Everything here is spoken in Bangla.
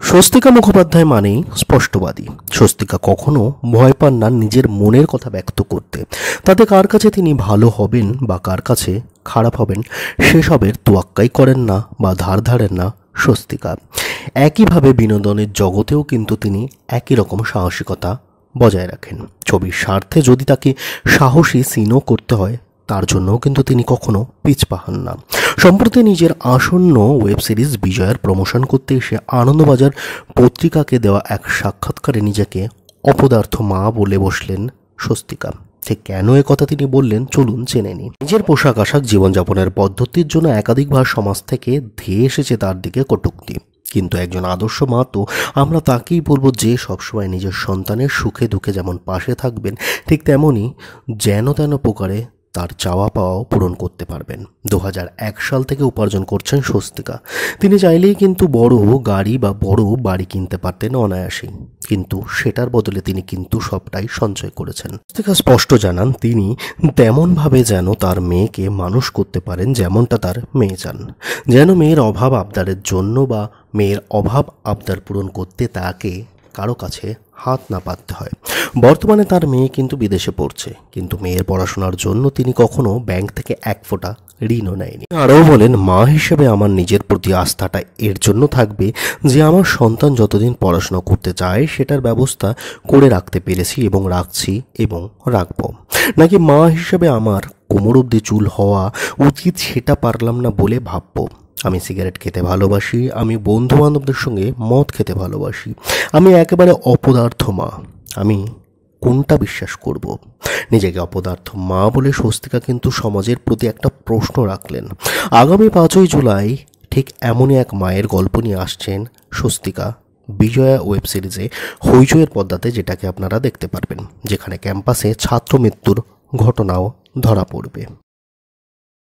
স্বস্তিকা মুখোপাধ্যায় মানেই স্পষ্টবাদী। স্বস্তিকা কখনো ভয় পান না নিজের মনের কথা ব্যক্ত করতে। তাতে কার কাছে তিনি ভালো হবেন বা কার কাছে খারাপ হবেন সেসবের তোয়াক্কাই করেন না বা ধার ধারেন না স্বস্তিকা। একইভাবে বিনোদনের জগতেও কিন্তু তিনি একই রকম সাহসিকতা বজায় রাখেন। ছবির স্বার্থে যদি তাকে সাহসী সিনও করতে হয় তার জন্যও কিন্তু তিনি কখনো পিছপা হন না। সম্প্রতি নিজের আসন্ন ওয়েব সিরিজ বিজয়ের প্রমোশন করতে এসে আনন্দবাজার পত্রিকাকে দেওয়া এক সাক্ষাৎকারে নিজেকে অপদার্থ মা বলে বসলেন স্বস্তিকা। ঠিক কেন কথা তিনি বললেন চলুন জেনে নিই। নিজের পোশাক আশাক জীবনযাপনের পদ্ধতির জন্য একাধিকবার সমাজ থেকে ধেয়ে এসেছে তার দিকে কটূক্তি, কিন্তু একজন আদর্শ মা তো আমরা তাকেই বলবো যে সবসময় নিজের সন্তানের সুখে দুঃখে যেমন পাশে থাকবেন, ঠিক তেমনই যেন তেন প্রকারে তার চাওয়া পাওয়াও পূরণ করতে পারবেন। 2001 সাল থেকে উপার্জন করছেন স্বস্তিকা। তিনি চাইলেই কিন্তু বড় গাড়ি বা বড় বাড়ি কিনতে পারতেন অনায়াসেই, কিন্তু সেটার বদলে তিনি কিন্তু সবটাই সঞ্চয় করেছেন। স্বস্তিকা স্পষ্ট জানান তিনি তেমনভাবে যেন তার মেয়েকে মানুষ করতে পারেন যেমনটা তার মেয়ে চান, যেন মেয়ের অভাব আবদারের জন্য বা মেয়ের অভাব আবদার পূরণ করতে তাকে কারো কাছে হাত না পাততে হয়। বর্তমানে তার মেয়ে কিন্তু বিদেশে পড়ছে, কিন্তু মেয়ের পড়াশোনার জন্য তিনি কখনো ব্যাংক থেকে এক ফোঁটা ঋণও নেয়নি। আরও বলেন, মা হিসেবে আমার নিজের প্রতি আস্থাটা এর জন্য থাকবে যে আমার সন্তান যতদিন পড়াশোনা করতে চায় সেটার ব্যবস্থা করে রাখতে পেরেছি এবং রাখছি এবং রাখব। নাকি মা হিসেবে আমার কোমর অবধি চুল হওয়া উচিত সেটা পারলাম না বলে ভাববো। আমি সিগারেট খেতে ভালোবাসি, আমি বন্ধু বান্ধবদের সঙ্গে মদ খেতে ভালোবাসি, আমি একেবারে অপদার্থ মা। আমি কোনটা বিশ্বাস করব? নিজেকে অপদার্থ মা বলে স্বস্তিকা কিন্তু সমাজের প্রতি একটা প্রশ্ন রাখলেন। আগামী 5ই জুলাই ঠিক এমনই এক মায়ের গল্প নিয়ে আসছেন স্বস্তিকা বিজয়া ওয়েব সিরিজে হইচইয়ের পর্দাতে, যেটাকে আপনারা দেখতে পারবেন, যেখানে ক্যাম্পাসে ছাত্র মৃত্যুর ঘটনাও ধরা পড়বে।